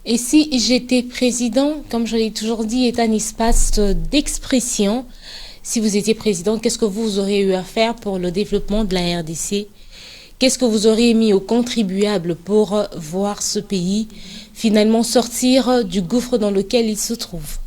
Et si j'étais président, comme je l'ai toujours dit, est un espace d'expression. Si vous étiez président, qu'est-ce que vous auriez eu à faire pour le développement de la RDC? Qu'est-ce que vous auriez mis aux contribuables pour voir ce pays finalement sortir du gouffre dans lequel il se trouve?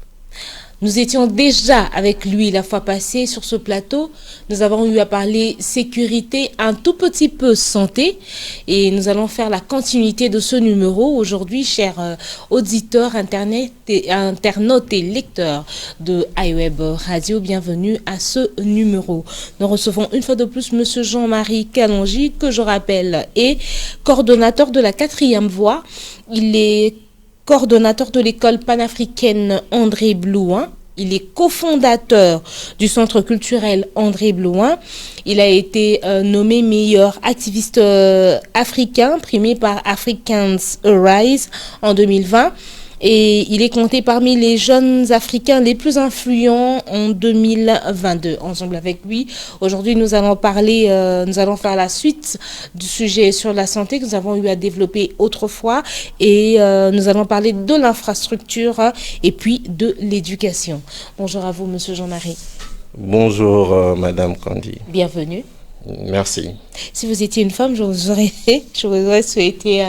Nous étions déjà avec lui la fois passée sur ce plateau. Nous avons eu à parler sécurité, un tout petit peu santé. Et nous allons faire la continuité de ce numéro. Aujourd'hui, chers auditeurs, internautes et lecteurs de iWeb Radio, bienvenue à ce numéro. Nous recevons une fois de plus Monsieur Jean-Marie Kalonji, que je rappelle est coordonnateur de la 4e voie. Il est coordonnateur de l'école panafricaine André Blouin. Il est cofondateur du centre culturel André Blouin. Il a été nommé meilleur activiste africain, primé par Africans Arise en 2020. Et il est compté parmi les jeunes Africains les plus influents en 2022. Ensemble avec lui, aujourd'hui, nous allons parler, nous allons faire la suite du sujet sur la santé que nous avons eu à développer autrefois. Et nous allons parler de l'infrastructure et puis de l'éducation. Bonjour à vous, Monsieur Jean-Marie. Bonjour, Madame Kandi. Bienvenue. Merci. Si vous étiez une femme, je vous aurais souhaité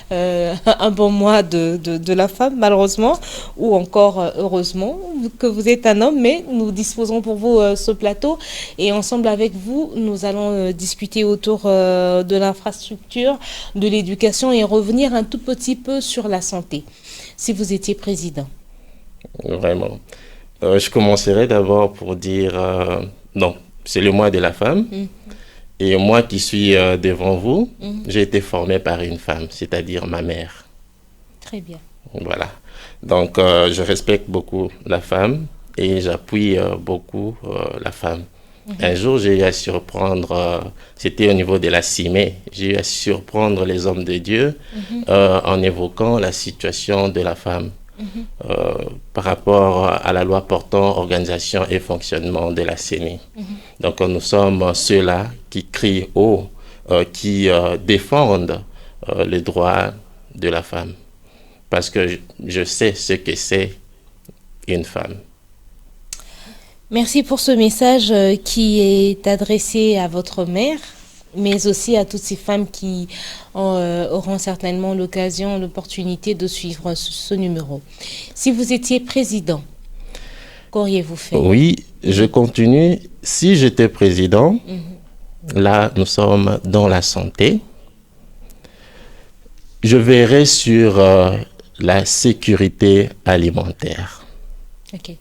un bon mois de la femme, malheureusement, ou encore heureusement que vous êtes un homme, mais nous disposons pour vous ce plateau et ensemble avec vous, nous allons discuter autour de l'infrastructure, de l'éducation et revenir un tout petit peu sur la santé. Si vous étiez président. Vraiment. Je commencerai d'abord pour dire, non, c'est le mois de la femme. Et moi qui suis devant vous, j'ai été formé par une femme, c'est-à-dire ma mère. Très bien. Voilà. Donc, je respecte beaucoup la femme et j'appuie beaucoup la femme. Un jour, j'ai eu à surprendre, c'était au niveau de la CIME, j'ai eu à surprendre les hommes de Dieu en évoquant la situation de la femme. Par rapport à la loi portant organisation et fonctionnement de la CENI. Donc nous sommes ceux-là qui crient haut, qui défendent les droits de la femme. Parce que je sais ce que c'est une femme. Merci pour ce message qui est adressé à votre mère, mais aussi à toutes ces femmes qui auront certainement l'occasion, l'opportunité de suivre ce numéro. Si vous étiez président, qu'auriez-vous fait? Oui, je continue. Si j'étais président, là, nous sommes dans la santé. Je verrais sur la sécurité alimentaire. Ok.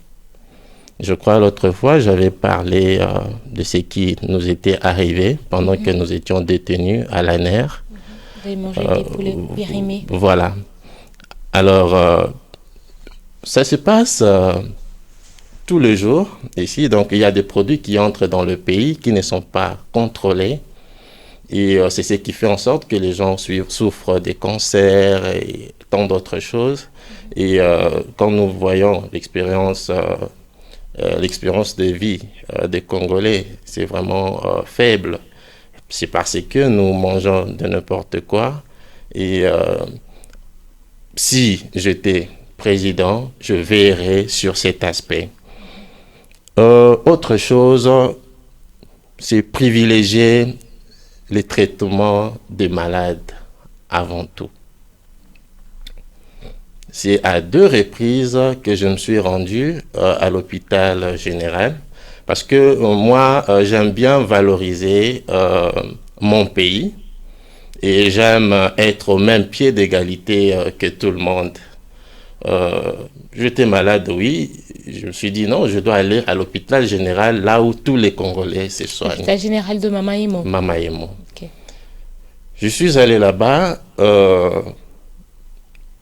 Je crois l'autre fois, j'avais parlé de ce qui nous était arrivé pendant que nous étions détenus à l'ANER. Vous avez mangé des poulets périmés. Voilà. Alors, ça se passe tous les jours ici. Donc, il y a des produits qui entrent dans le pays qui ne sont pas contrôlés. Et c'est ce qui fait en sorte que les gens souffrent des cancers et tant d'autres choses. Et quand nous voyons l'expérience de vie des Congolais, c'est vraiment faible. C'est parce que nous mangeons de n'importe quoi. Et si j'étais président, je verrais sur cet aspect. Autre chose, c'est privilégier les traitements des malades avant tout. C'est à 2 reprises que je me suis rendu à l'hôpital général parce que moi, j'aime bien valoriser mon pays et j'aime être au même pied d'égalité que tout le monde. J'étais malade, oui. Je me suis dit non, je dois aller à l'hôpital général là où tous les Congolais se soignent. L'hôpital général de Mamaïmo. Mamaïmo. Okay. Je suis allé là-bas.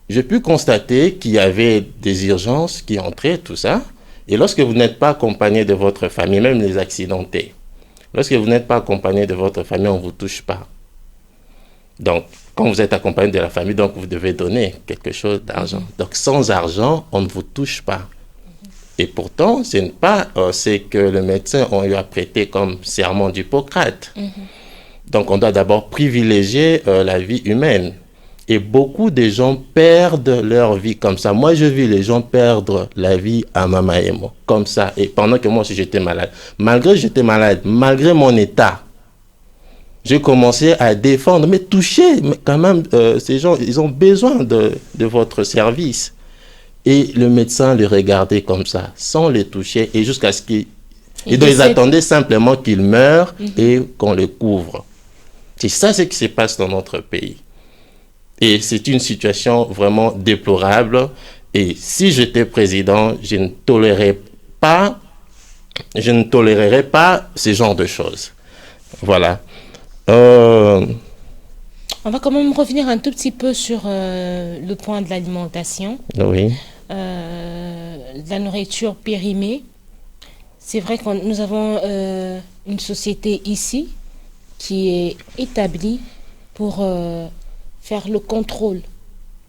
J'ai pu constater qu'il y avait des urgences qui entraient, tout ça. Et lorsque vous n'êtes pas accompagné de votre famille, même les accidentés, lorsque vous n'êtes pas accompagné de votre famille, on ne vous touche pas. Donc, quand vous êtes accompagné de la famille, donc vous devez donner quelque chose d'argent. Donc, sans argent, on ne vous touche pas. Et pourtant, ce n'est pas ce que les médecins ont eu à prêter comme serment d'Hippocrate. Donc, on doit d'abord privilégier la vie humaine. Et beaucoup de gens perdent leur vie comme ça. Moi, je vis les gens perdre la vie à Mamaemo, comme ça. Et pendant que moi aussi, j'étais malade. Malgré que j'étais malade, malgré mon état, j'ai commencé à défendre, mais toucher, mais quand même, ces gens, ils ont besoin de votre service. Et le médecin les regardait comme ça, sans les toucher, et jusqu'à ce qu'ils... Et donc, ils attendaient simplement qu'ils meurent et qu'on les couvre. C'est ça ce qui se passe dans notre pays. Et c'est une situation vraiment déplorable. Et si j'étais président, je ne tolérerais pas ce genre de choses. Voilà. On va quand même revenir un tout petit peu sur le point de l'alimentation. Oui. De la nourriture périmée. C'est vrai que nous avons une société ici qui est établie pour faire le contrôle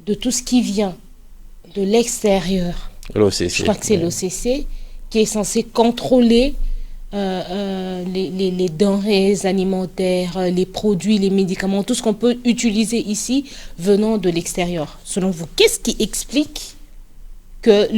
de tout ce qui vient de l'extérieur. L'OCC. Je crois que c'est l'OCC qui est censé contrôler les denrées alimentaires, les produits, les médicaments, tout ce qu'on peut utiliser ici venant de l'extérieur. Selon vous, qu'est-ce qui explique que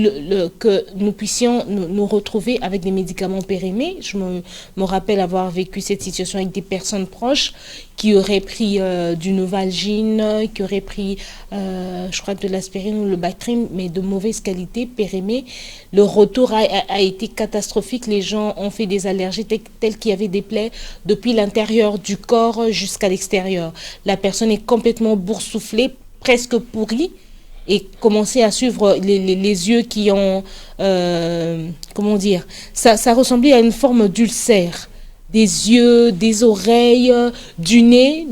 nous puissions nous retrouver avec des médicaments périmés? Je me rappelle avoir vécu cette situation avec des personnes proches qui auraient pris du Novalgine, qui auraient pris, je crois, de l'aspirine ou le Bactrim, mais de mauvaise qualité, périmés. Le retour a été catastrophique. Les gens ont fait des allergies telles qu'il y avait des plaies depuis l'intérieur du corps jusqu'à l'extérieur. La personne est complètement boursouflée, presque pourrie, et commencer à suivre les yeux qui ont, comment dire, ça ressemblait à une forme d'ulcère. Des yeux, des oreilles, du nez,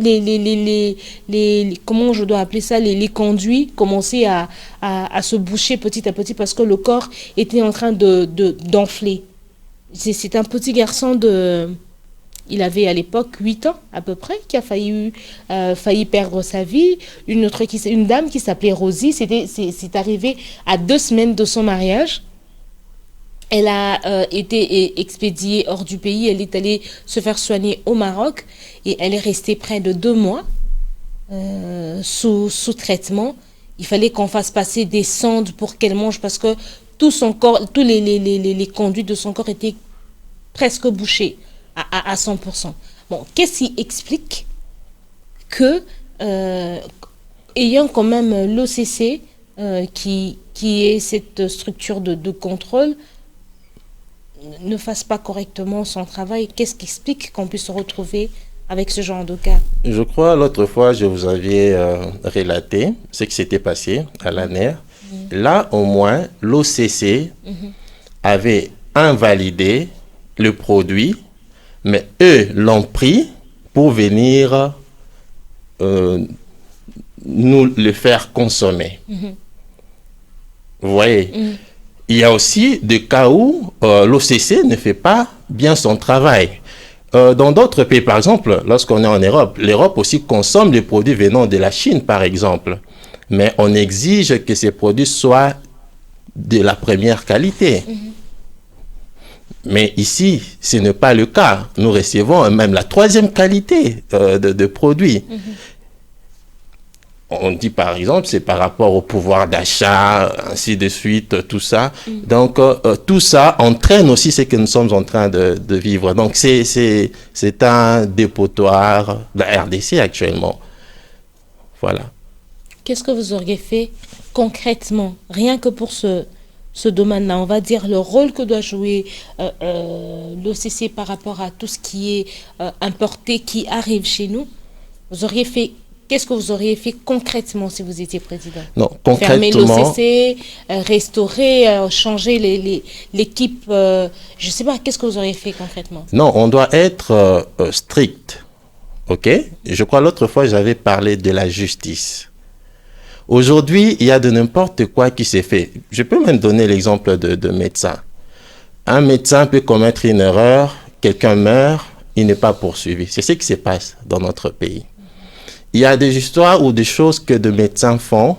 comment je dois appeler ça, les conduits commençaient à se boucher petit à petit parce que le corps était en train d'enfler. C'est un petit garçon il avait à l'époque 8 ans à peu près, qui a failli perdre sa vie. Une dame qui s'appelait Rosie, c'est arrivé à 2 semaines de son mariage. Elle a été expédiée hors du pays. Elle est allée se faire soigner au Maroc et elle est restée près de 2 mois sous traitement. Il fallait qu'on fasse passer des sondes pour qu'elle mange parce que tout son corps, tous les conduits de son corps étaient presque bouchés à 100%. Bon, qu'est-ce qui explique que, ayant quand même l'OCC qui est cette structure de contrôle, ne fasse pas correctement son travail? Qu'est-ce qui explique qu'on puisse se retrouver avec ce genre de cas? Je crois l'autre fois, je vous avais relaté ce qui s'était passé à l'ANER. Là, au moins, l'OCC avait invalidé le produit, mais eux l'ont pris pour venir nous le faire consommer. Vous voyez, il y a aussi des cas où l'OCC ne fait pas bien son travail. Dans d'autres pays, par exemple, lorsqu'on est en Europe, l'Europe aussi consomme les produits venant de la Chine, par exemple. Mais on exige que ces produits soient de la première qualité. Mais ici, ce n'est pas le cas. Nous recevons même la 3e qualité de produits. On dit par exemple, c'est par rapport au pouvoir d'achat, ainsi de suite, tout ça. Donc, tout ça entraîne aussi ce que nous sommes en train de vivre. Donc, c'est un dépotoir de la RDC actuellement. Voilà. Qu'est-ce que vous auriez fait concrètement, rien que pour ce domaine-là, on va dire le rôle que doit jouer l'OCC par rapport à tout ce qui est importé, qui arrive chez nous? Qu'est-ce que vous auriez fait concrètement si vous étiez président? Non, concrètement... Fermer l'OCC, restaurer, changer l'équipe, je ne sais pas, qu'est-ce que vous auriez fait concrètement? Non, on doit être strict, ok? Je crois l'autre fois, j'avais parlé de la justice. Aujourd'hui, il y a de n'importe quoi qui s'est fait. Je peux même donner l'exemple de médecin. Un médecin peut commettre une erreur, quelqu'un meurt, il n'est pas poursuivi. C'est ce qui se passe dans notre pays. Il y a des histoires ou des choses que des médecins font,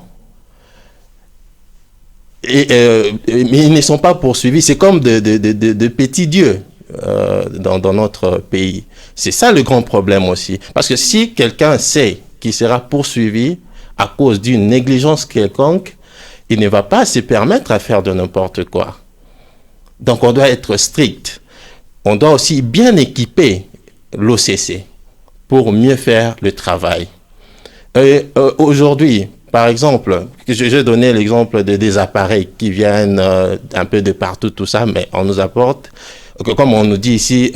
mais ils ne sont pas poursuivis. C'est comme de petits dieux dans notre pays. C'est ça le grand problème aussi. Parce que si quelqu'un sait qu'il sera poursuivi, à cause d'une négligence quelconque, il ne va pas se permettre à faire de n'importe quoi. Donc on doit être strict. On doit aussi bien équiper l'OCC pour mieux faire le travail. Aujourd'hui, par exemple, je donnais l'exemple des appareils qui viennent un peu de partout, tout ça, mais on nous apporte, comme on nous dit ici,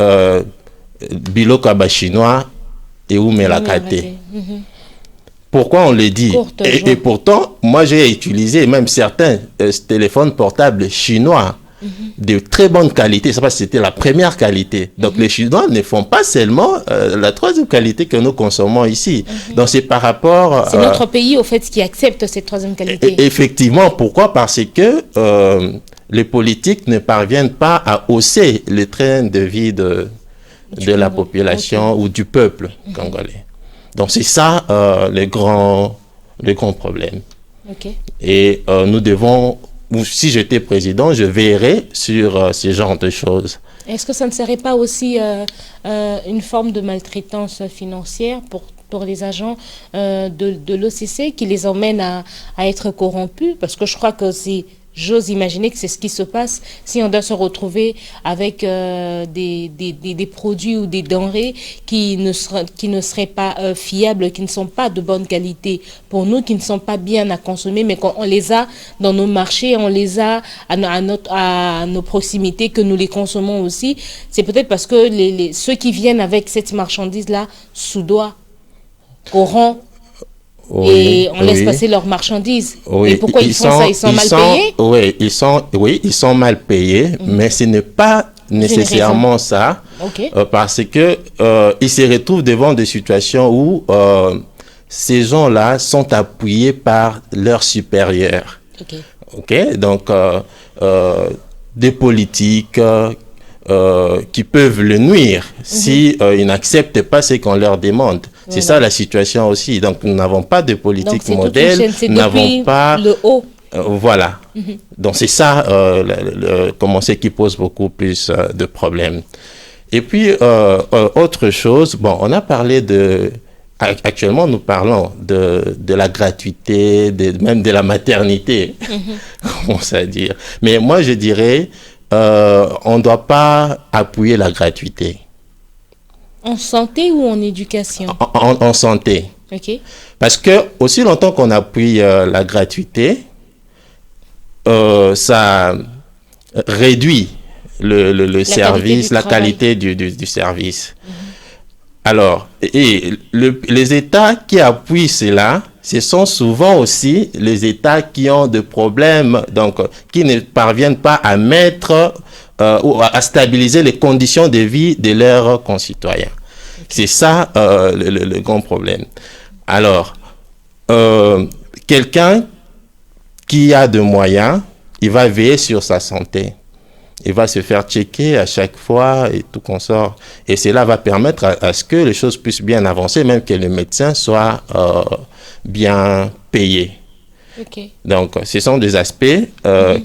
Bilo Kaba chinois et Oumelakate. Pourquoi on le dit? Et pourtant, moi j'ai utilisé même certains téléphones portables chinois de très bonne qualité. C'est parce que c'était la première qualité. Donc les Chinois ne font pas seulement la troisième qualité que nous consommons ici. Donc c'est par rapport... C'est notre pays au fait qui accepte cette troisième qualité. Effectivement. Pourquoi? Parce que les politiques ne parviennent pas à hausser le train de vie de la population ou du peuple congolais. Donc c'est ça le grand problème. Et nous devons... Ou si j'étais président, je veillerais sur ce genre de choses. Est-ce que ça ne serait pas aussi une forme de maltraitance financière pour les agents de l'OCC qui les emmène à être corrompus? Parce que je crois que j'ose imaginer que c'est ce qui se passe si on doit se retrouver avec des produits ou des denrées qui ne seraient pas fiables, qui ne sont pas de bonne qualité pour nous, qui ne sont pas bien à consommer, mais qu'on les a dans nos marchés, on les a à nos proximités, que nous les consommons aussi. C'est peut-être parce que ceux qui viennent avec cette marchandise-là soudoient, corrompent, et on laisse passer leurs marchandises. Et pourquoi ils font ça? Ils sont mal payés? Ils sont mal payés, mais ce n'est pas nécessairement ça. Parce que ils se retrouvent devant des situations où ces gens-là sont appuyés par leurs supérieurs. Donc, des politiques qui peuvent le nuire si ils n'acceptent pas ce qu'on leur demande. C'est ça la situation aussi. Donc, nous n'avons pas de politique modèle. Nous n'avons pas... le haut. Voilà. Donc, c'est ça comment c'est qui pose beaucoup plus de problèmes. Et puis, autre chose, bon, on a parlé de... Actuellement, nous parlons de la gratuité, même de la maternité, comment ça dire. Mais moi, je dirais, on ne doit pas appuyer la gratuité. En santé ou en éducation? En santé. Parce que aussi longtemps qu'on appuie la gratuité, ça réduit le service, la qualité du service. Alors, les États qui appuient cela, ce sont souvent aussi les États qui ont des problèmes, donc qui ne parviennent pas à mettre ou à stabiliser les conditions de vie de leurs concitoyens. C'est ça le grand problème. Alors, quelqu'un qui a de moyens, il va veiller sur sa santé. Il va se faire checker à chaque fois et tout consort. Et cela va permettre à ce que les choses puissent bien avancer, même que les médecins soient bien payés. Donc, ce sont des aspects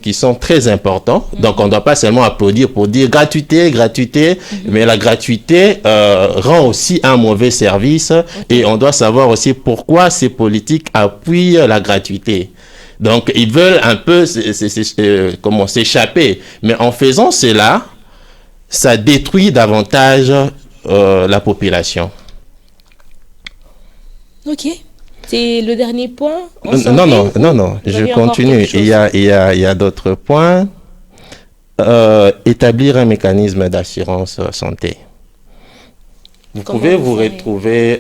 qui sont très importants. Donc, on ne doit pas seulement applaudir pour dire gratuité, mais la gratuité rend aussi un mauvais service. Et on doit savoir aussi pourquoi ces politiques appuient la gratuité. Donc, ils veulent un peu comment s'échapper. Mais en faisant cela, ça détruit davantage la population. C'est le dernier point? Non, je continue. Il y a d'autres points. Établir un mécanisme d'assurance santé. Vous pouvez vous retrouver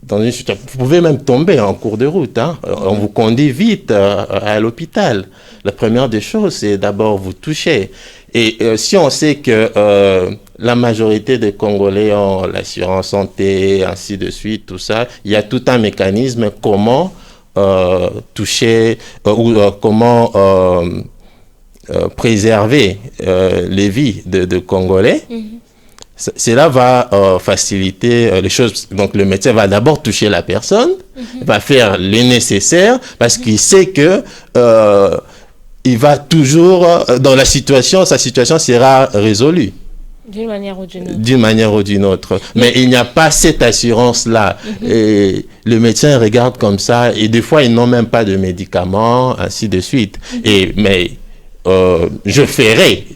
dans une situation, vous pouvez même tomber en cours de route. On vous conduit vite à l'hôpital. La première des choses, c'est d'abord vous toucher. Et si on sait que la majorité des Congolais ont l'assurance santé, ainsi de suite, tout ça, il y a tout un mécanisme comment toucher ou comment préserver les vies de Congolais. Cela va faciliter les choses. Donc, le médecin va d'abord toucher la personne, va faire le nécessaire parce qu'il sait que il va toujours, dans sa situation sera résolue. D'une manière ou d'une autre. D'une manière ou d'une autre. Mais il n'y a pas cette assurance-là. Et le médecin regarde comme ça, et des fois, ils n'ont même pas de médicaments, ainsi de suite. Mais je ferai,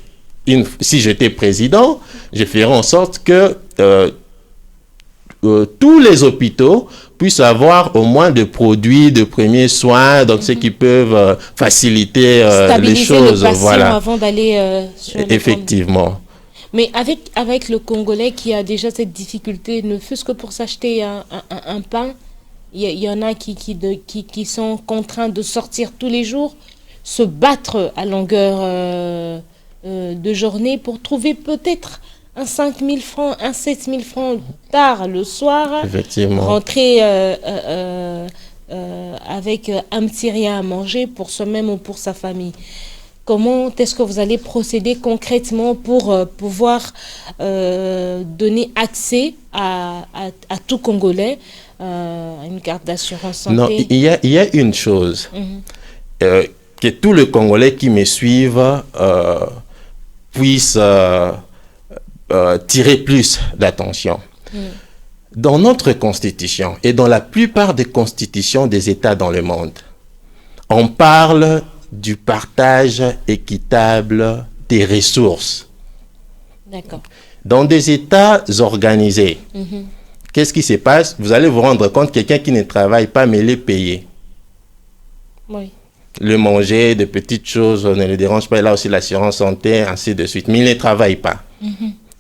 si j'étais président, je ferai en sorte que tous les hôpitaux puissent avoir au moins des produits de premiers soins, donc ceux qui peuvent faciliter les choses. Le patient voilà. Avant d'aller sur le Effectivement. Mais avec le Congolais qui a déjà cette difficulté, ne fût-ce que pour s'acheter un pain, il y en a qui sont contraints de sortir tous les jours, se battre à longueur de journée pour trouver peut-être un 5 000 francs, un 7 000 francs tard le soir, Effectivement. rentrer avec un petit rien à manger pour soi-même ou pour sa famille. Comment est-ce que vous allez procéder concrètement pour pouvoir donner accès à tout Congolais à une carte d'assurance santé? Non, il y a une chose que tous les Congolais qui me suivent puissent tirer plus d'attention. Dans notre constitution et dans la plupart des constitutions des États dans le monde, on parle du partage équitable des ressources. D'accord. Dans des États organisés, qu'est-ce qui se passe? Vous allez vous rendre compte, quelqu'un qui ne travaille pas, mais il est payé. Oui. Le manger, de petites choses ne le dérange pas. Il a aussi l'assurance santé, ainsi de suite. Mais il ne travaille pas.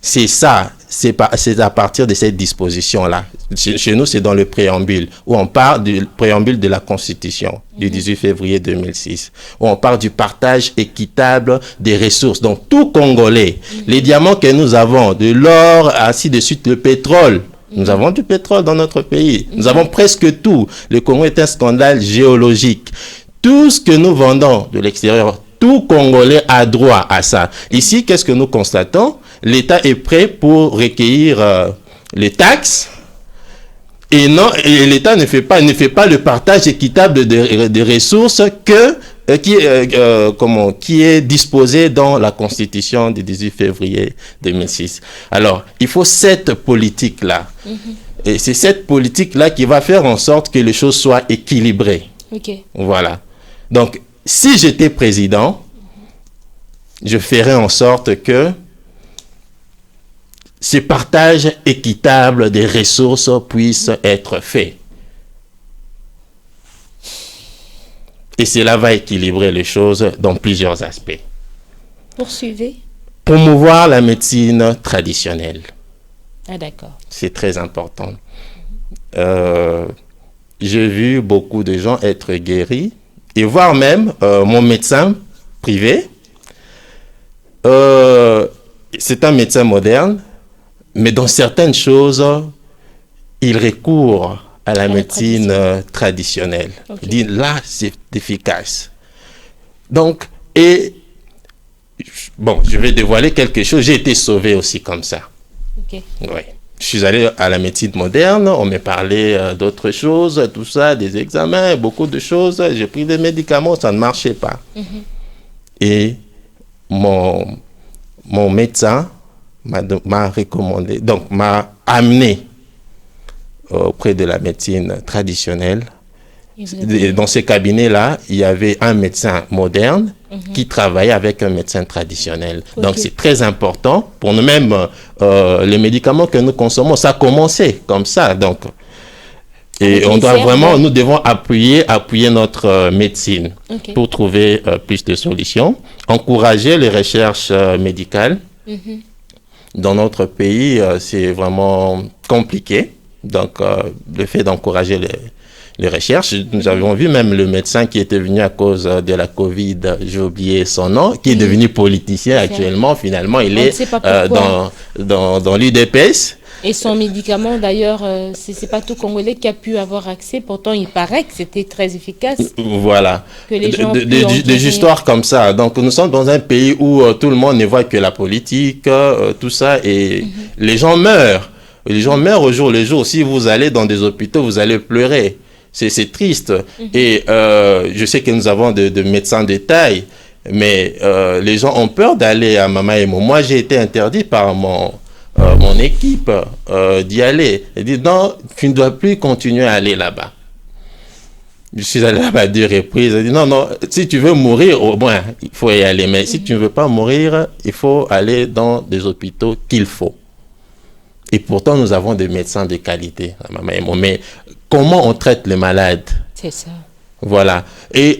C'est ça, c'est à partir de cette disposition-là. Chez nous, c'est dans le préambule, où on parle du préambule de la Constitution du 18 février 2006, où on parle du partage équitable des ressources. Donc, tout Congolais, les diamants que nous avons, de l'or, ainsi de suite, le pétrole, nous avons du pétrole dans notre pays. Nous avons presque tout. Le Congo est un scandale géologique. Tout ce que nous vendons de l'extérieur, tout Congolais a droit à ça. Ici, qu'est-ce que nous constatons? L'État est prêt pour recueillir les taxes et l'État ne fait pas le partage équitable des ressources qui est disposé dans la Constitution du 18 février 2006. Alors, il faut cette politique-là. Et c'est cette politique-là qui va faire en sorte que les choses soient équilibrées. Okay. Voilà. Donc, si j'étais président, je ferais en sorte que ce partage équitable des ressources puisse être fait. Et cela va équilibrer les choses dans plusieurs aspects. Poursuivez. Promouvoir la médecine traditionnelle. Ah, d'accord. C'est très important. J'ai vu beaucoup de gens être guéris, et voire même mon médecin privé. C'est un médecin moderne, mais dans certaines choses, il recourt à la médecine traditionnelle. Okay. Il dit, là, c'est efficace. Donc, bon, je vais dévoiler quelque chose. J'ai été sauvé aussi comme ça. Okay. Oui. Je suis allé à la médecine moderne, on m'a parlé d'autres choses, tout ça, des examens, beaucoup de choses. J'ai pris des médicaments, ça ne marchait pas. Et mon médecin m'a recommandé, donc m'a amené auprès de la médecine traditionnelle. Dans ces cabinets-là, il y avait un médecin moderne qui travaillait avec un médecin traditionnel. Okay. Donc, c'est très important pour nous-mêmes, les médicaments que nous consommons, ça a commencé comme ça. Donc, et on doit vraiment, nous devons appuyer notre médecine pour trouver plus de solutions. Encourager les recherches médicales. Dans notre pays, c'est vraiment compliqué. Donc, le fait d'encourager les recherches, nous avons vu même le médecin qui était venu à cause de la Covid, j'ai oublié son nom, qui est devenu politicien actuellement. Finalement, il est dans l'UDPS. Et son médicament, d'ailleurs, c'est pas tout Congolais qui a pu avoir accès. Pourtant, il paraît que c'était très efficace. Voilà. Des histoires comme ça. Donc, nous sommes dans un pays où tout le monde ne voit que la politique, tout ça, et les gens meurent. Les gens meurent au jour le jour. Si vous allez dans des hôpitaux, vous allez pleurer. C'est triste. Et je sais que nous avons de médecins de taille. Mais les gens ont peur d'aller à Mamaemo. Moi, j'ai été interdit par mon équipe d'y aller. Ils disent non, tu ne dois plus continuer à aller là-bas. Je suis allé là-bas 2 reprises. Ils disent non, non, si tu veux mourir, au moins, il faut y aller. Mais si tu ne veux pas mourir, il faut aller dans des hôpitaux qu'il faut. Et pourtant, nous avons des médecins de qualité à Mamaemo. Mais comment on traite les malades? C'est ça. Voilà. Et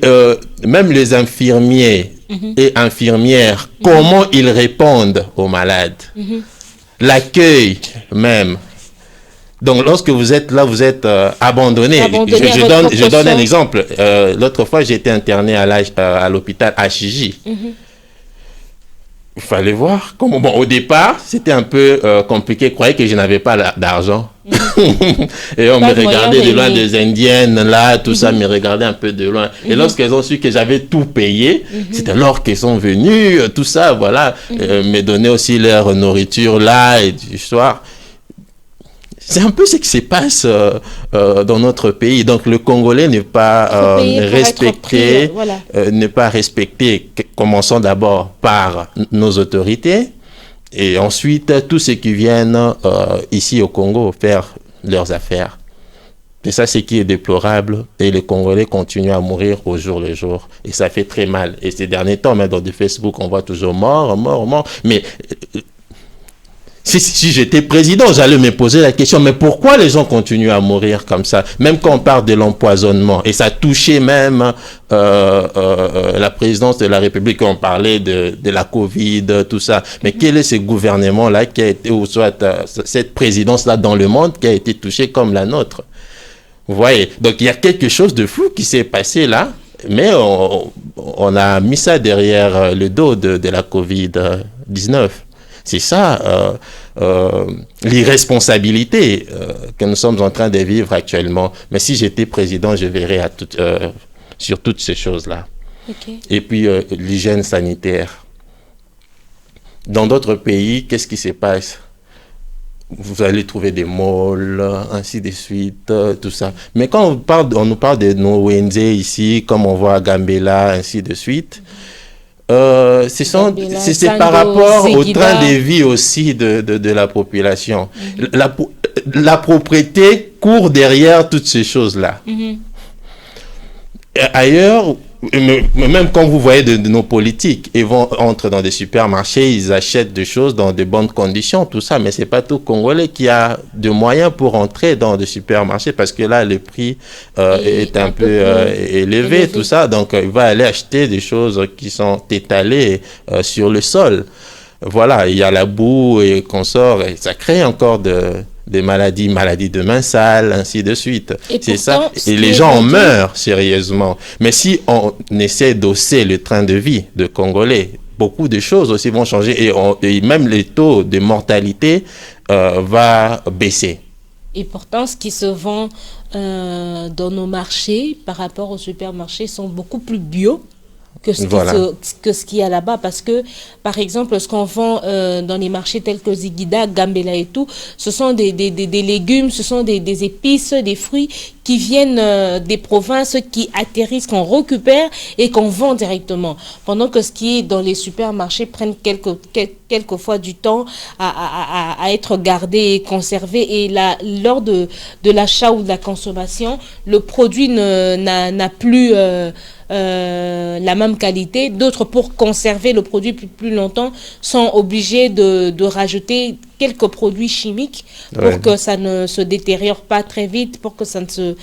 même les infirmiers et infirmières, comment ils répondent aux malades? L'accueil même. Donc, lorsque vous êtes là, vous êtes abandonné. Je donne un exemple. L'autre fois, j'ai été interné à l'hôpital HJ. Il fallait voir. Bon, au départ, c'était un peu compliqué. Je croyais que je n'avais pas d'argent. Et on me regardait de loin, des Indiennes, là, tout ça, me regardait un peu de loin. Et lorsqu'elles ont su que j'avais tout payé, c'est alors qu'elles sont venues, tout ça, voilà, me donner aussi leur nourriture là et du soir. C'est un peu ce qui se passe dans notre pays. Donc, le Congolais n'est pas respecté, voilà. N'est pas respecté. Commençons d'abord par nos autorités et ensuite tous ceux qui viennent ici au Congo faire leurs affaires. Et ça, c'est qui est déplorable. Et les Congolais continuent à mourir au jour le jour. Et ça fait très mal. Et ces derniers temps, même dans du Facebook, on voit toujours mort. Mais si j'étais président, j'allais me poser la question, mais pourquoi les gens continuent à mourir comme ça? Même quand on parle de l'empoisonnement, et ça touchait même la présidence de la République, on parlait de la Covid, tout ça. Mais quel est ce gouvernement-là qui a été, ou soit cette présidence-là dans le monde qui a été touchée comme la nôtre? Vous voyez? Donc il y a quelque chose de fou qui s'est passé là, mais on a mis ça derrière le dos de la Covid-19. C'est ça, l'irresponsabilité que nous sommes en train de vivre actuellement. Mais si j'étais président, je verrais sur toutes ces choses-là. Okay. Et puis, l'hygiène sanitaire. Dans d'autres pays, qu'est-ce qui se passe? Vous allez trouver des malls, ainsi de suite, tout ça. Mais quand on nous parle de nos ONG ici, comme on voit à Gambela, ainsi de suite, c'est par rapport au train de vie aussi de la population. La propriété court derrière toutes ces choses-là. Ailleurs, même quand vous voyez de nos politiques, ils entrent dans des supermarchés, ils achètent des choses dans de bonnes conditions, tout ça, mais c'est pas tout Congolais qui a de moyens pour entrer dans des supermarchés parce que là, le prix est un peu élevé, tout ça. Donc, il va aller acheter des choses qui sont étalées sur le sol. Voilà, il y a la boue et consorts, et ça crée encore des maladies de main sale, ainsi de suite. C'est ça. Et les gens en meurent sérieusement. Mais si on essaie d'hausser le train de vie de Congolais, beaucoup de choses aussi vont changer et même les taux de mortalité va baisser. Et pourtant, ce qui se vend dans nos marchés par rapport aux supermarchés sont beaucoup plus bio que ce qu'il y a là-bas, parce que par exemple ce qu'on vend dans les marchés tels que Zigida, Gambela et tout, ce sont des légumes, ce sont des épices, des fruits qui viennent des provinces, qui atterrissent, qu'on récupère et qu'on vend directement, pendant que ce qui est dans les supermarchés prennent quelquefois du temps à être gardé et conservé, et lors de l'achat ou de la consommation, le produit n'a plus la même qualité. D'autres, pour conserver le produit plus longtemps, sont obligés de rajouter quelques produits chimiques pour que ça ne se détériore pas très vite, pour que ça ne se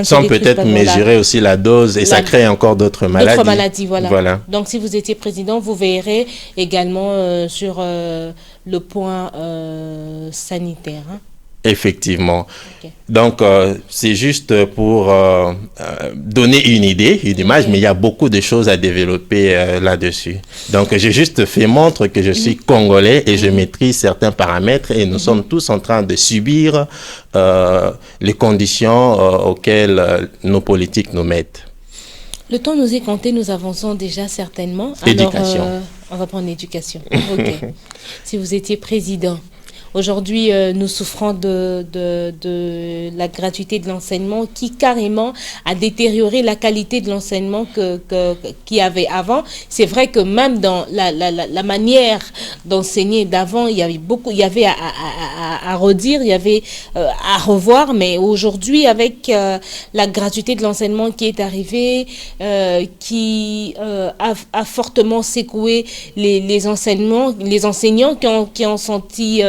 sans peut-être mesurer aussi la dose, et ça crée encore d'autres maladies. D'autres maladies, voilà. Donc, si vous étiez président, vous verrez également sur le point sanitaire. Hein. Effectivement. Okay. Donc, c'est juste pour donner une idée, une image, mais il y a beaucoup de choses à développer là-dessus. Donc, j'ai juste fait montre que je suis congolais et je maîtrise certains paramètres, et nous sommes tous en train de subir les conditions auxquelles nos politiques nous mettent. Le temps nous est compté, nous avançons déjà certainement. Éducation. Alors, on va prendre l'éducation. Ok. Si vous étiez président, Aujourd'hui, nous souffrons de la gratuité de l'enseignement qui carrément a détérioré la qualité de l'enseignement qu'il y avait avant. C'est vrai que même dans la manière d'enseigner d'avant, il y avait à redire, il y avait à revoir, mais aujourd'hui, avec la gratuité de l'enseignement qui est arrivée, qui a fortement secoué les enseignants qui ont senti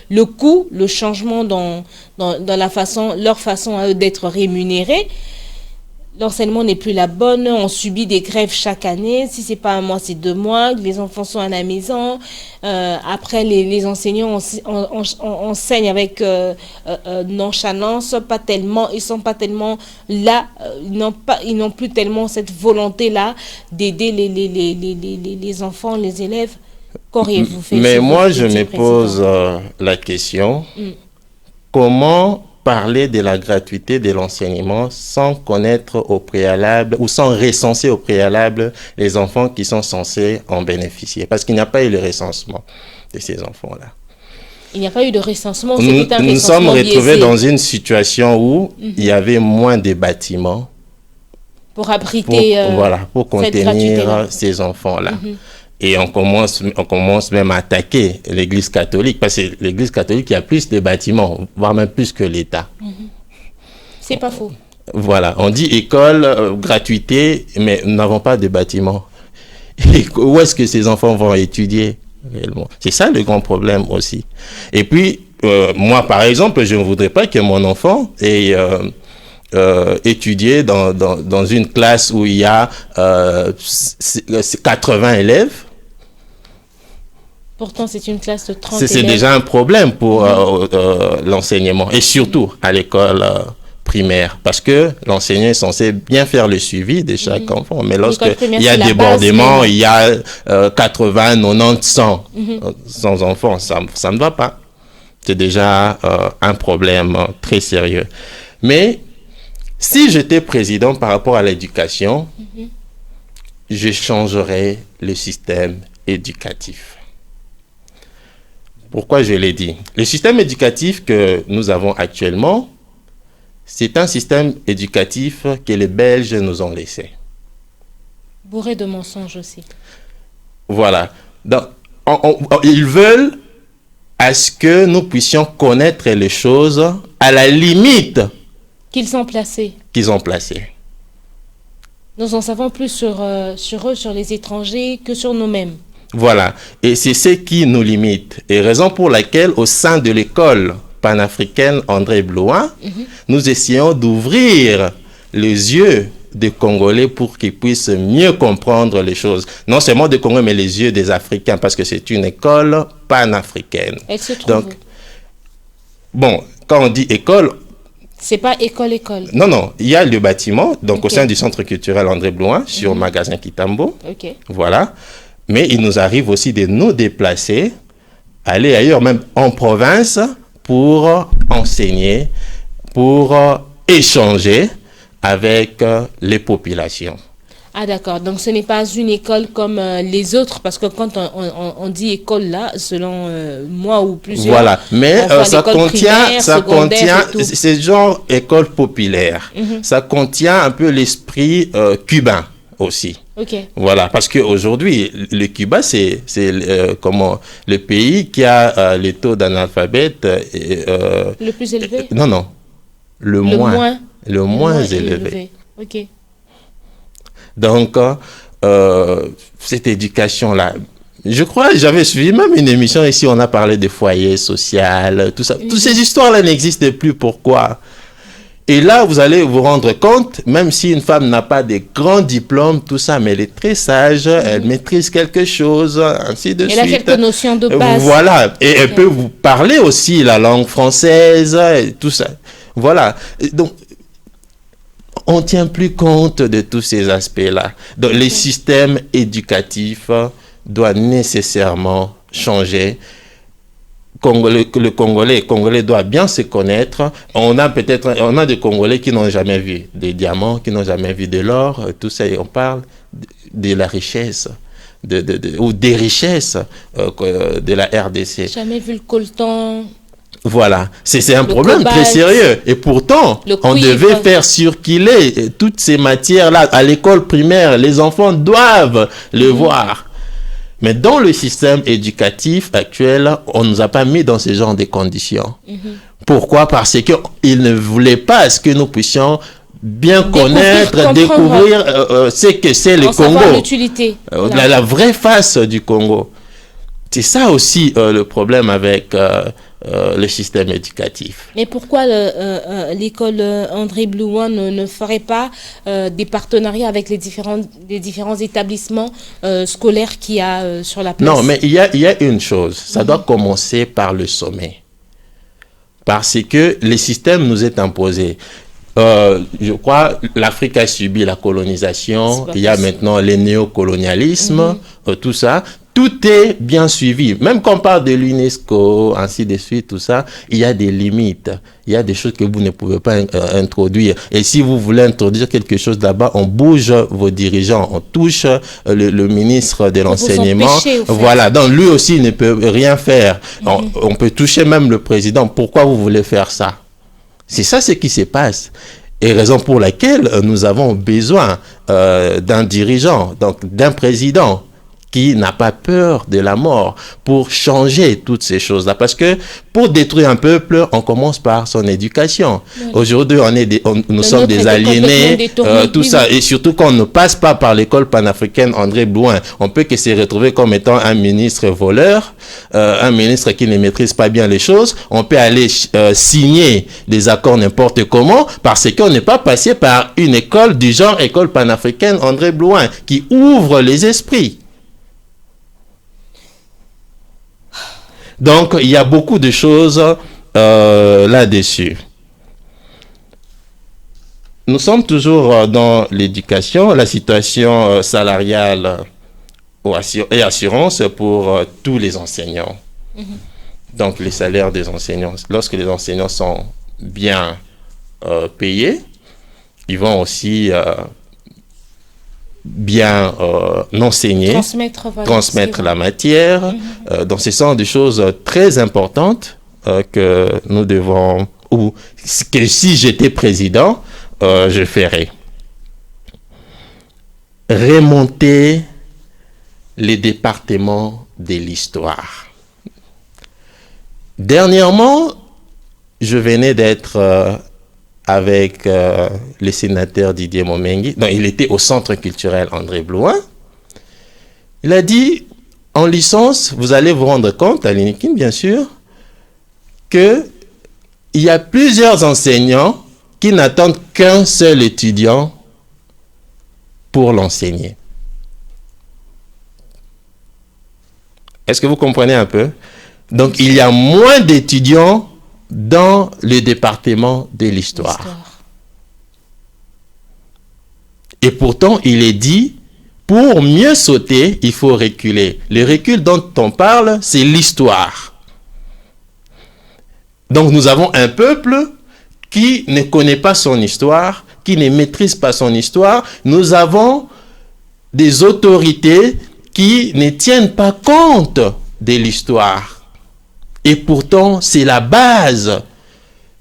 le coût, le changement dans leur façon à eux d'être rémunérés. L'enseignement n'est plus la bonne, on subit des grèves chaque année, si c'est pas un mois, c'est 2 mois, les enfants sont à la maison, après les enseignants enseignent avec nonchalance, ils sont pas tellement là, ils n'ont plus tellement cette volonté-là d'aider les enfants, les élèves. Qu'auriez-vous fait? Mais moi, je me pose la question, comment parler de la gratuité de l'enseignement sans connaître au préalable ou sans recenser au préalable les enfants qui sont censés en bénéficier? Parce qu'il n'y a pas eu le recensement de ces enfants-là. Il n'y a pas eu de recensement. Nous sommes retrouvés dans une situation où il y avait moins de bâtiments pour abriter pour contenir ces enfants-là. Et on commence même à attaquer l'Église catholique, parce que l'Église catholique, il y a plus de bâtiments, voire même plus que l'État. C'est pas faux. Voilà, on dit école, gratuité, mais nous n'avons pas de bâtiments. Et où est-ce que ces enfants vont étudier réellement? C'est ça le grand problème aussi. Et puis, moi, par exemple, je ne voudrais pas que mon enfant ait étudié dans une classe où il y a 80 élèves. Pourtant, c'est une classe de 30 élèves. C'est déjà un problème pour l'enseignement, et surtout à l'école primaire, parce que l'enseignant est censé bien faire le suivi de chaque enfant. Mais lorsqu'il y a débordement, il y a 80, 90, 100 enfants, ça ne va pas. C'est déjà un problème très sérieux. Mais si j'étais président par rapport à l'éducation, je changerais le système éducatif. Pourquoi je l'ai dit? Le système éducatif que nous avons actuellement, c'est un système éducatif que les Belges nous ont laissé. Bourré de mensonges aussi. Voilà. Donc, ils veulent à ce que nous puissions connaître les choses à la limite qu'ils ont placées. Nous en savons plus sur eux, sur les étrangers, que sur nous-mêmes. Voilà, et c'est ce qui nous limite. Et raison pour laquelle, au sein de l'école panafricaine André Blois, nous essayons d'ouvrir les yeux des Congolais pour qu'ils puissent mieux comprendre les choses. Non seulement des Congolais, mais les yeux des Africains, parce que c'est une école panafricaine. Elle se trouve où? Bon, quand on dit école... C'est pas école. Non, il y a le bâtiment, donc au sein du centre culturel André Blois, sur magasin Kitambo. Voilà. Mais il nous arrive aussi de nous déplacer, aller ailleurs, même en province, pour enseigner, pour échanger avec les populations. Ah d'accord, donc ce n'est pas une école comme les autres, parce que quand on dit école là, selon moi ou plusieurs... Voilà, mais ça contient, c'est genre école populaire. Ça contient un peu l'esprit cubain aussi. Voilà, parce qu'aujourd'hui, le Cuba, c'est le pays qui a le taux d'analphabète... le plus élevé? Non, le moins élevé. Ok. Donc, cette éducation-là, je crois, j'avais suivi même une émission ici, on a parlé de foyer social, tout ça. Toutes ces histoires-là n'existent plus. Pourquoi? Et là, vous allez vous rendre compte, même si une femme n'a pas de grands diplômes, tout ça, mais elle est très sage, elle maîtrise quelque chose, ainsi de suite. Elle a quelques notions de base. Voilà. Et elle peut vous parler aussi la langue française, et tout ça. Voilà. Donc, on ne tient plus compte de tous ces aspects-là. Donc, les systèmes éducatifs doivent nécessairement changer. Le Congolais doit bien se connaître. On a des Congolais qui n'ont jamais vu des diamants, qui n'ont jamais vu de l'or, tout ça, et on parle de la richesse ou des richesses de la RDC. Jamais vu le coltan. Voilà, c'est un problème cobalt, très sérieux. Et pourtant, on devait faire circuler toutes ces matières-là à l'école primaire. Les enfants doivent le voir. Mais dans le système éducatif actuel, on ne nous a pas mis dans ce genre de conditions. Pourquoi? Parce qu'ils ne voulaient pas que nous puissions bien connaître, découvrir ce que c'est le Congo. L'utilité. Voilà. La vraie face du Congo. C'est ça aussi le problème avec le système éducatif. Mais pourquoi l'école André Blouin ne ferait pas des partenariats avec les différents établissements scolaires qu'il y a sur la place? Non, mais il y a une chose. Ça doit commencer par le sommet. Parce que le système nous est imposé. Je crois l'Afrique a subi la colonisation. Il y a maintenant le néocolonialisme, tout ça. Tout est bien suivi. Même quand on parle de l'UNESCO, ainsi de suite, tout ça, il y a des limites. Il y a des choses que vous ne pouvez pas introduire. Et si vous voulez introduire quelque chose là-bas, on bouge vos dirigeants, on touche le ministre de l'enseignement. Voilà, donc lui aussi il ne peut rien faire. On peut toucher même le président. Pourquoi vous voulez faire ça? C'est ça ce qui se passe. Et raison pour laquelle nous avons besoin d'un dirigeant, donc d'un président qui n'a pas peur de la mort pour changer toutes ces choses-là. Parce que pour détruire un peuple, on commence par son éducation. Oui. Aujourd'hui, nous sommes des aliénés, tout ça. Et surtout quand on ne passe pas par l'école panafricaine André Blouin, on peut que se retrouver comme étant un ministre voleur, un ministre qui ne maîtrise pas bien les choses. On peut aller signer des accords n'importe comment parce qu'on n'est pas passé par une école du genre école panafricaine André Blouin qui ouvre les esprits. Donc, il y a beaucoup de choses là-dessus. Nous sommes toujours dans l'éducation, la situation salariale et assurance pour tous les enseignants. Donc, les salaires des enseignants. Lorsque les enseignants sont bien payés, ils vont aussi bien enseigner, transmettre la matière. Donc, ce sont des choses très importantes que nous devons, ou que si j'étais président, je ferais. Remonter les départements de l'histoire. Dernièrement, je venais d'être avec le sénateur Didier Momengi. Donc, il était au Centre culturel André Blouin. Il a dit, en licence, vous allez vous rendre compte, à l'INIKIN bien sûr, qu'il y a plusieurs enseignants qui n'attendent qu'un seul étudiant pour l'enseigner. Est-ce que vous comprenez un peu? Donc, il y a moins d'étudiants dans le département de l'histoire. Et pourtant, il est dit, pour mieux sauter, il faut reculer. Le recul dont on parle, c'est l'histoire. Donc, nous avons un peuple qui ne connaît pas son histoire, qui ne maîtrise pas son histoire. Nous avons des autorités qui ne tiennent pas compte de l'histoire. Et pourtant, c'est la base,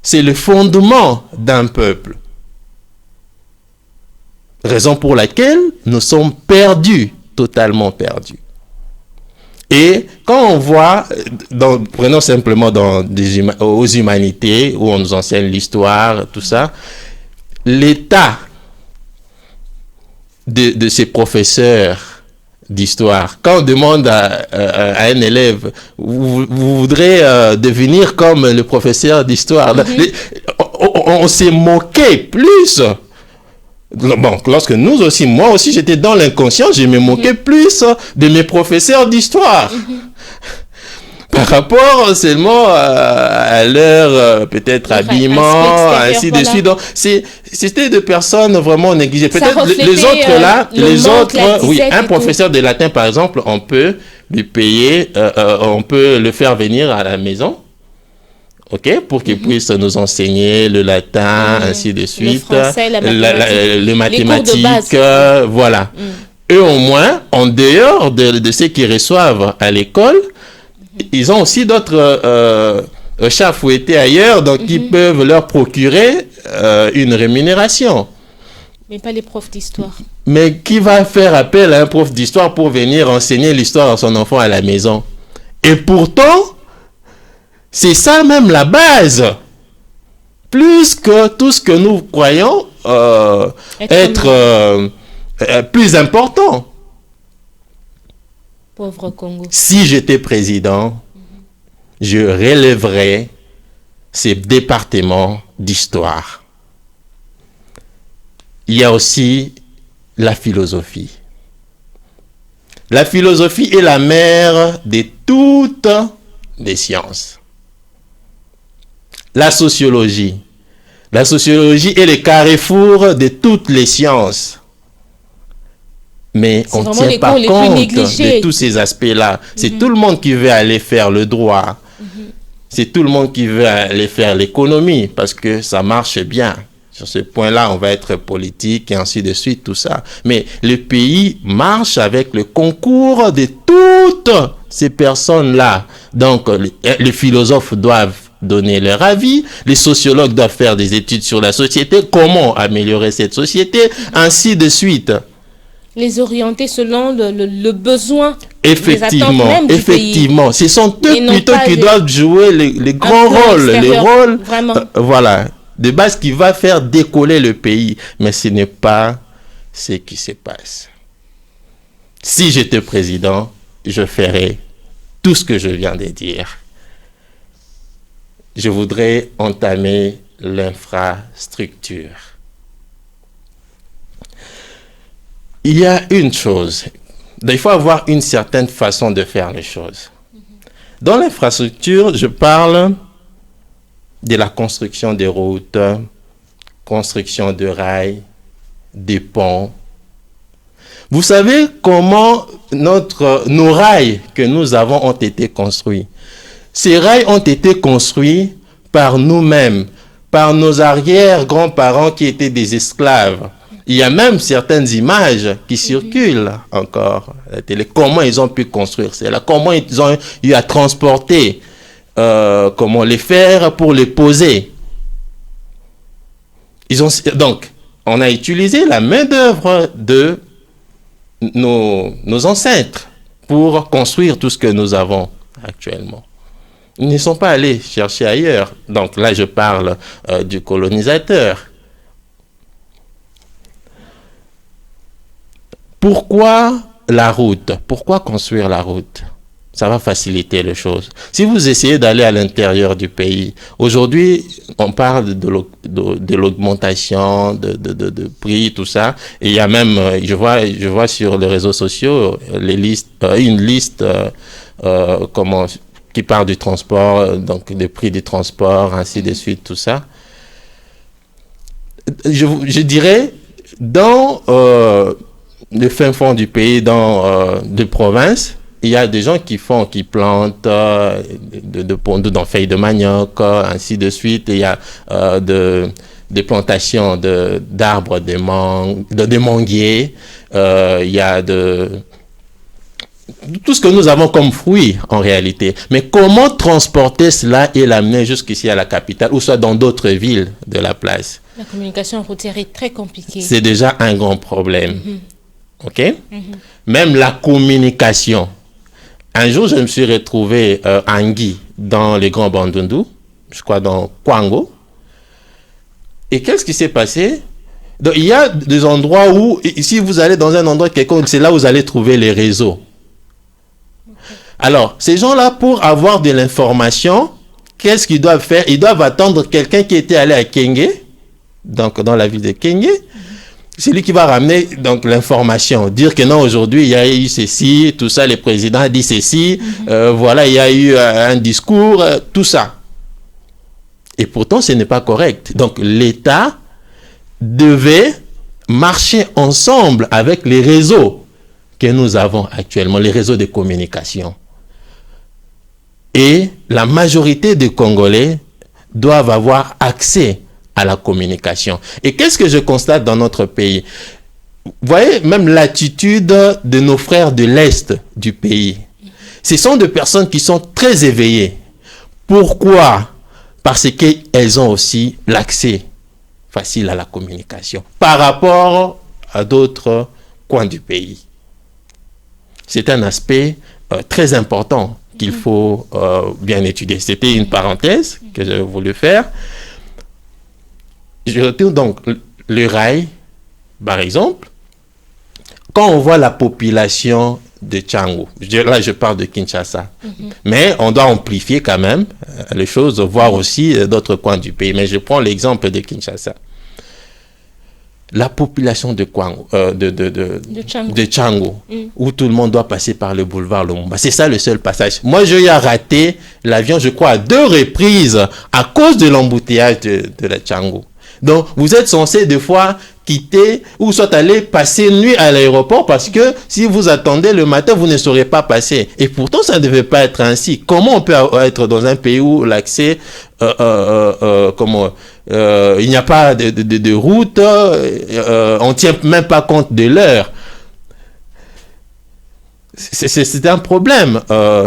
c'est le fondement d'un peuple. Raison pour laquelle nous sommes perdus, totalement perdus. Et quand on voit, prenons simplement aux humanités, où on nous enseigne l'histoire, tout ça, l'état de ces professeurs d'histoire. Quand on demande à un élève, vous voudrez devenir comme le professeur d'histoire, on s'est moqué plus. Bon, lorsque moi aussi j'étais dans l'inconscient, je me moquais plus de mes professeurs d'histoire. Par rapport seulement à leur peut-être habillement, ainsi de suite. Donc, c'était des personnes vraiment négligées. Peut-être les autres là, oui, un professeur de latin par exemple, on peut lui payer, on peut le faire venir à la maison, ok, pour qu'il puisse nous enseigner le latin, ainsi de suite, le français, les mathématiques, voilà. eux au moins, en dehors de ce qu'ils reçoivent à l'école, ils ont aussi d'autres chats fouettés ailleurs, donc ils peuvent leur procurer une rémunération. Mais pas les profs d'histoire. Mais qui va faire appel à un prof d'histoire pour venir enseigner l'histoire à son enfant à la maison? Et pourtant, c'est ça même la base. Plus que tout ce que nous croyons être plus important. Pauvre Congo. Si j'étais président, je relèverais ces départements d'histoire. Il y a aussi la philosophie. La philosophie est la mère de toutes les sciences. La sociologie. La sociologie est le carrefour de toutes les sciences. Mais on ne tient pas compte de tous ces aspects-là. C'est tout le monde qui veut aller faire le droit. C'est tout le monde qui veut aller faire l'économie parce que ça marche bien. Sur ce point-là, on va être politique et ainsi de suite, tout ça. Mais le pays marche avec le concours de toutes ces personnes-là. Donc, les philosophes doivent donner leur avis, les sociologues doivent faire des études sur la société, comment améliorer cette société, ainsi de suite. Les orienter selon le besoin. Effectivement, effectivement. Ce sont eux plutôt qui doivent jouer les grands rôles, les rôles, voilà, de base qui va faire décoller le pays. Mais ce n'est pas ce qui se passe. Si j'étais président, je ferais tout ce que je viens de dire. Je voudrais entamer l'infrastructure. Il y a une chose, il faut avoir une certaine façon de faire les choses. Dans l'infrastructure, je parle de la construction des routes, construction de rails, des ponts. Vous savez comment nos rails que nous avons ont été construits. Ces rails ont été construits par nous-mêmes, par nos arrière-grands-parents qui étaient des esclaves. Il y a même certaines images qui circulent encore à la télé. Comment ils ont pu construire cela? Comment ils ont eu à transporter? Comment les faire pour les poser? Donc, on a utilisé la main-d'œuvre de nos ancêtres pour construire tout ce que nous avons actuellement. Ils ne sont pas allés chercher ailleurs. Donc là, je parle du colonisateur. Pourquoi la route? Pourquoi construire la route? Ça va faciliter les choses. Si vous essayez d'aller à l'intérieur du pays, aujourd'hui, on parle de l'augmentation de prix, tout ça. Et il y a même, je vois sur les réseaux sociaux une liste qui parle du transport, donc des prix du transport, ainsi de suite, tout ça. Je dirais, dans le fin fond du pays, dans des provinces, il y a des gens qui plantent dans feuilles de manioc, ainsi de suite. Il y a des plantations d'arbres, de manguiers. Il y a tout ce que nous avons comme fruits en réalité. Mais comment transporter cela et l'amener jusqu'ici à la capitale ou soit dans d'autres villes de la place? La communication routière est très compliquée. C'est déjà un grand problème. OK? Même la communication. Un jour, je me suis retrouvé à Ngui, dans les Grands Bandundu, je crois dans Kwango. Et qu'est-ce qui s'est passé? Donc, il y a des endroits où, si vous allez dans un endroit quelconque, c'est là où vous allez trouver les réseaux. Alors, ces gens-là, pour avoir de l'information, qu'est-ce qu'ils doivent faire? Ils doivent attendre quelqu'un qui était allé à Kenge, donc dans la ville de Kenge. C'est lui qui va ramener donc l'information, dire que non, aujourd'hui, il y a eu ceci, tout ça, le président a dit ceci, voilà, il y a eu un discours, tout ça. Et pourtant, ce n'est pas correct. Donc, l'État devait marcher ensemble avec les réseaux que nous avons actuellement, les réseaux de communication. Et la majorité des Congolais doivent avoir accès à la communication. Et qu'est-ce que je constate dans notre pays? vous voyez, même l'attitude de nos frères de l'Est du pays. Ce sont des personnes qui sont très éveillées. Pourquoi? Parce qu'elles ont aussi l'accès facile à la communication par rapport à d'autres coins du pays. C'est un aspect très important qu'il faut bien étudier. C'était une parenthèse que j'avais voulu faire. Je retourne donc le rail, par exemple. Quand on voit la population de Tchango, là je parle de Kinshasa, mais on doit amplifier quand même les choses, voir aussi d'autres coins du pays. Mais je prends l'exemple de Kinshasa. La population de Tchango, où tout le monde doit passer par le boulevard Lumumba. C'est ça le seul passage. Moi, j'ai raté l'avion, je crois, à 2 reprises à cause de l'embouteillage de la Tchango. Donc, vous êtes censé des fois quitter ou soit aller passer nuit à l'aéroport parce que si vous attendez le matin, vous ne saurez pas passer. Et pourtant, ça ne devait pas être ainsi. Comment on peut être dans un pays où l'accès, il n'y a pas de route, on ne tient même pas compte de l'heure. C'est un problème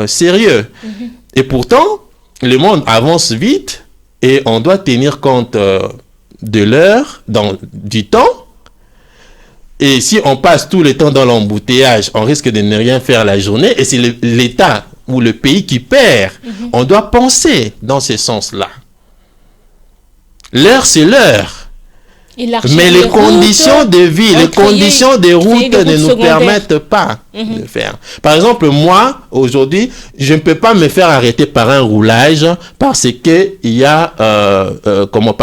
sérieux. Et pourtant, le monde avance vite et on doit tenir compte de l'heure, du temps. Et si on passe tout le temps dans l'embouteillage, on risque de ne rien faire la journée. Et c'est l'État ou le pays qui perd. On doit penser dans ce sens-là. L'heure, c'est l'heure. Mais les conditions de vie, les conditions des routes ne nous permettent pas de faire. Par exemple, moi, aujourd'hui, je ne peux pas me faire arrêter par un roulage parce que il y a, comment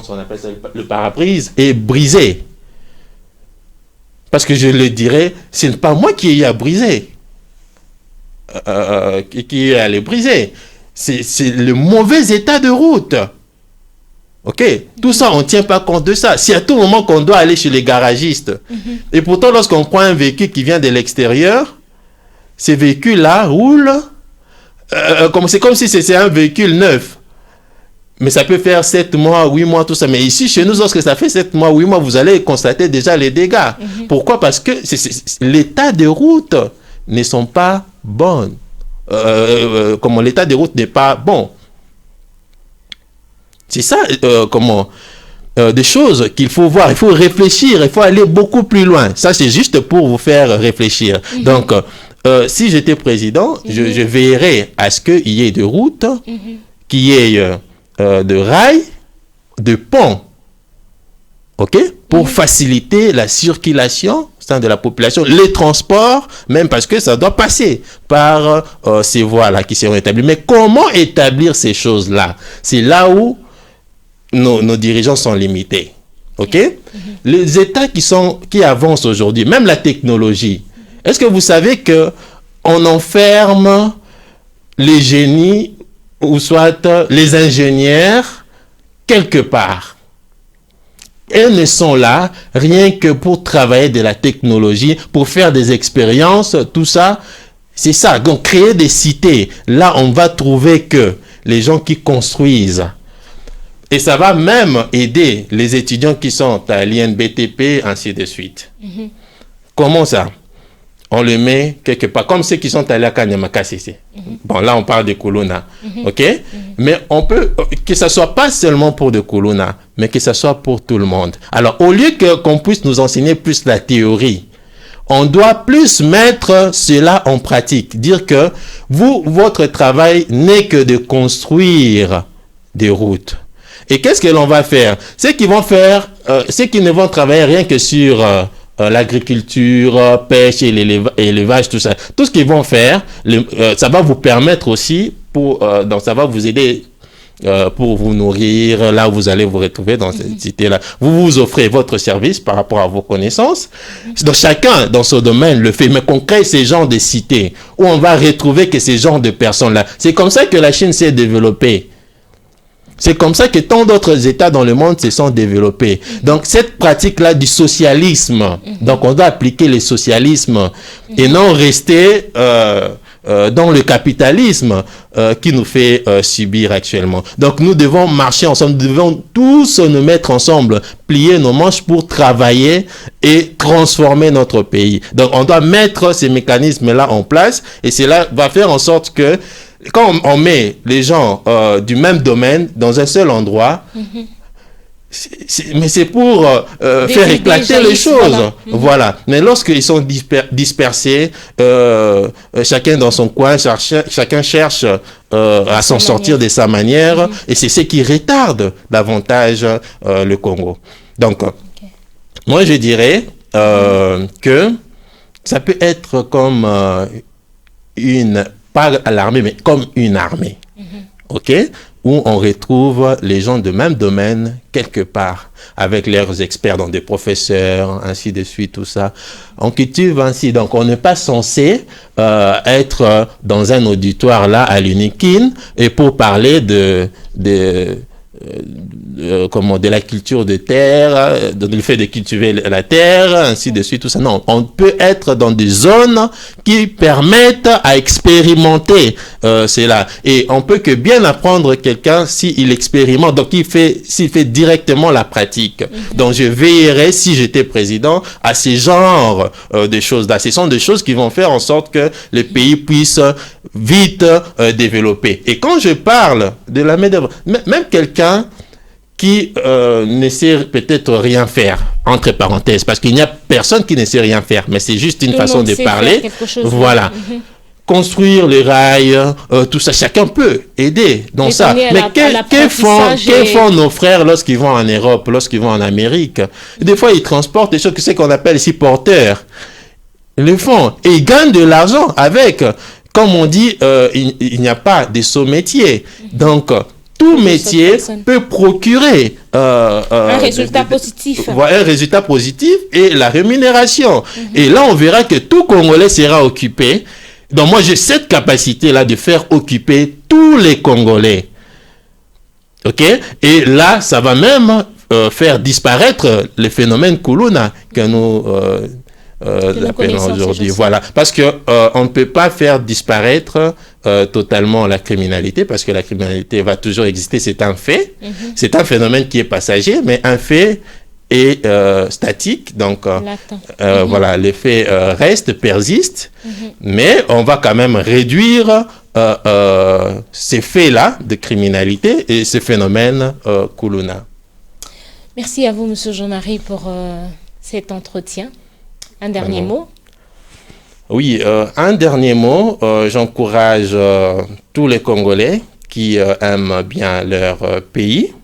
on appelle ça, le pare-brise est brisé. Parce que je le dirais, ce n'est pas moi qui ai à briser, qui est allé briser. C'est le mauvais état de route. Ok, tout ça, on ne tient pas compte de ça. C'est à tout moment qu'on doit aller chez les garagistes. Et pourtant, lorsqu'on prend un véhicule qui vient de l'extérieur, ces véhicules-là roulent. C'est comme si c'était un véhicule neuf. Mais ça peut faire 7 mois, 8 mois, tout ça. Mais ici, chez nous, lorsque ça fait 7 mois, 8 mois, vous allez constater déjà les dégâts. Pourquoi? Parce que l'état des routes ne sont pas bonnes. L'état des routes n'est pas bon. C'est ça, des choses qu'il faut voir. Il faut réfléchir, il faut aller beaucoup plus loin. Ça, c'est juste pour vous faire réfléchir. Donc, si j'étais président, je veillerais à ce qu'il y ait de routes, qu'il y ait de rails, de ponts, ok, pour faciliter la circulation au sein de la population, les transports, même parce que ça doit passer par ces voies-là qui seront établies. Mais comment établir ces choses-là? C'est là où nos dirigeants sont limités. Ok? Les États qui avancent aujourd'hui, même la technologie, est-ce que vous savez que on enferme les génies ou soit les ingénieurs quelque part? Elles ne sont là rien que pour travailler de la technologie, pour faire des expériences, tout ça. C'est ça. Donc, créer des cités. Là, on va trouver que les gens qui construisent, et ça va même aider les étudiants qui sont à l'INBTP, ainsi de suite. Comment ça? On le met quelque part, comme ceux qui sont allés à Kanyamakasisi. Bon, là, on parle de Kuluna. OK? Mais on peut, que ça soit pas seulement pour de Kuluna, mais que ça soit pour tout le monde. Alors, au lieu qu'on puisse nous enseigner plus la théorie, on doit plus mettre cela en pratique. Dire que votre travail n'est que de construire des routes. Et qu'est-ce que l'on va faire? Ceux qui vont faire, ceux qui ne vont travailler rien que sur l'agriculture, pêche et l'élevage, tout ça. Tout ce qu'ils vont faire, ça va vous permettre aussi, donc ça va vous aider pour vous nourrir, là où vous allez vous retrouver dans cette cité-là. Vous vous offrez votre service par rapport à vos connaissances. Donc chacun dans son domaine le fait, mais qu'on crée ces genres de cités où on va retrouver que ces genres de personnes-là. C'est comme ça que la Chine s'est développée. C'est comme ça que tant d'autres États dans le monde se sont développés. Donc, cette pratique-là du socialisme, donc on doit appliquer le socialisme et non rester dans le capitalisme qui nous fait subir actuellement. Donc nous devons marcher ensemble, nous devons tous nous mettre ensemble, plier nos manches pour travailler et transformer notre pays. Donc on doit mettre ces mécanismes-là en place et cela va faire en sorte que quand on met les gens du même domaine dans un seul endroit, mais c'est pour faire éclater les choses. Voilà. Mais lorsqu'ils sont dispersés, chacun dans son coin, chacun cherche à s'en sortir de sa manière, et c'est ce qui retarde davantage le Congo. Donc, moi je dirais que ça peut être comme pas à l'armée, mais comme une armée. OK? Où on retrouve les gens de même domaine quelque part, avec leurs experts, donc des professeurs, ainsi de suite, tout ça. On cultive ainsi. Donc, on n'est pas censé être dans un auditoire là à l'UNIKIN et pour parler de la culture de terre, du fait de cultiver la terre, ainsi de suite, tout ça. Non, on peut être dans des zones qui permettent à expérimenter cela. Et on peut que bien apprendre quelqu'un s'il expérimente, donc s'il fait directement la pratique. Donc je veillerai, si j'étais président, à ces genres de choses-là. Ce sont des choses qui vont faire en sorte que le pays puisse vite développer. Et quand je parle de la main-d'œuvre, même quelqu'un qui ne sait peut-être rien faire, entre parenthèses, parce qu'il n'y a personne qui ne sait rien faire, mais c'est juste une façon de parler. Voilà. Construire les rails, tout ça, chacun peut aider dans ça. Mais que font nos frères lorsqu'ils vont en Europe, lorsqu'ils vont en Amérique? Des fois, ils transportent des choses que c'est qu'on appelle ici porteurs. Ils le font. Et ils gagnent de l'argent avec. Comme on dit, il n'y a pas de sous-métier. Donc, tout métier peut procurer un résultat positif. Un résultat positif et la rémunération. Et là, on verra que tout Congolais sera occupé. Donc, moi, j'ai cette capacité-là de faire occuper tous les Congolais. OK? Et là, ça va même faire disparaître le phénomène Kuluna que nous appelons aujourd'hui. Voilà. Parce que on ne peut pas faire disparaître totalement la criminalité, parce que la criminalité va toujours exister, c'est un fait. C'est un phénomène qui est passager, mais un fait est statique. Donc, voilà, les faits restent, persistent, mais on va quand même réduire ces faits-là de criminalité et ces phénomènes Kuluna. Merci à vous, M. Jean-Marie, pour cet entretien. Un dernier mot? Oui, un dernier mot. J'encourage tous les Congolais qui aiment bien leur pays.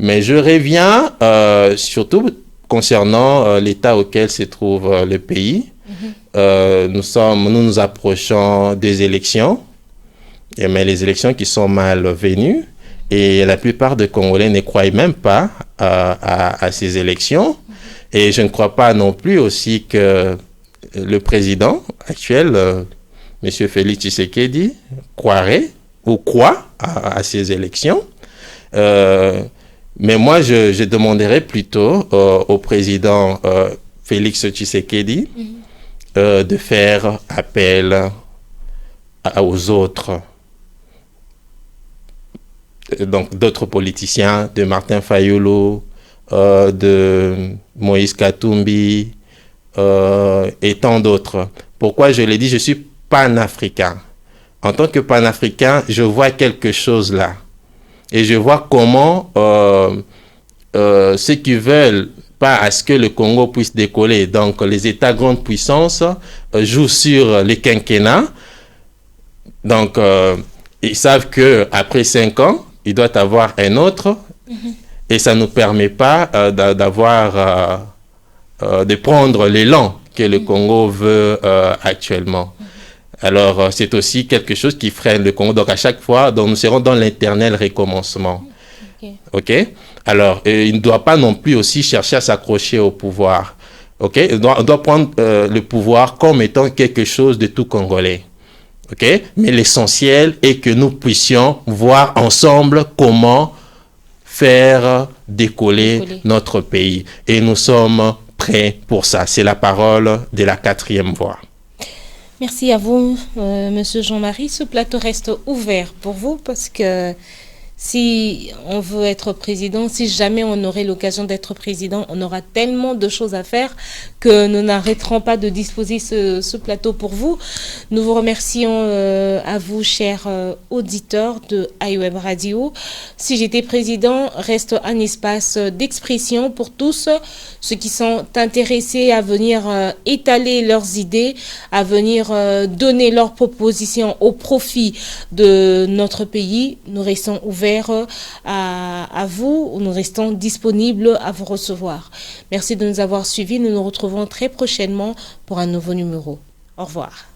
Mais je reviens surtout concernant l'état auquel se trouve le pays. Nous nous approchons des élections, mais les élections qui sont malvenues. Et la plupart des Congolais ne croient même pas à ces élections. Et je ne crois pas non plus aussi que le président actuel, M. Félix Tshisekedi, croirait ou croit à ces élections. Mais moi, je demanderais plutôt au président Félix Tshisekedi de faire appel aux autres, donc d'autres politiciens, de Martin Fayulu, de Moïse Katumbi et tant d'autres. Pourquoi je l'ai dit, je suis panafricain. En tant que panafricain, je vois quelque chose là. Et je vois comment ceux qui veulent pas à ce que le Congo puisse décoller, donc les États grandes puissances jouent sur les quinquennats. Donc, ils savent qu'après 5 ans, il doit y avoir un autre. Et ça ne nous permet pas de prendre l'élan que le Congo veut actuellement. Alors, c'est aussi quelque chose qui freine le Congo. Donc, à chaque fois, nous serons dans l'éternel recommencement. OK? Alors, il ne doit pas non plus aussi chercher à s'accrocher au pouvoir. OK? On doit prendre le pouvoir comme étant quelque chose de tout Congolais. OK? Mais l'essentiel est que nous puissions voir ensemble comment faire décoller notre pays. Et nous sommes prêts pour ça. C'est la parole de la 4e voie. Merci à vous, Monsieur Jean-Marie. Ce plateau reste ouvert pour vous parce que si on veut être président, si jamais on aurait l'occasion d'être président, on aura tellement de choses à faire que nous n'arrêterons pas de disposer ce plateau pour vous. Nous vous remercions à vous, chers auditeurs de iWeb Radio. Si j'étais président, reste un espace d'expression pour tous ceux qui sont intéressés à venir étaler leurs idées, à venir donner leurs propositions au profit de notre pays. Nous restons ouverts à vous, nous restons disponibles à vous recevoir. Merci de nous avoir suivis. Nous nous retrouvons très prochainement pour un nouveau numéro. Au revoir.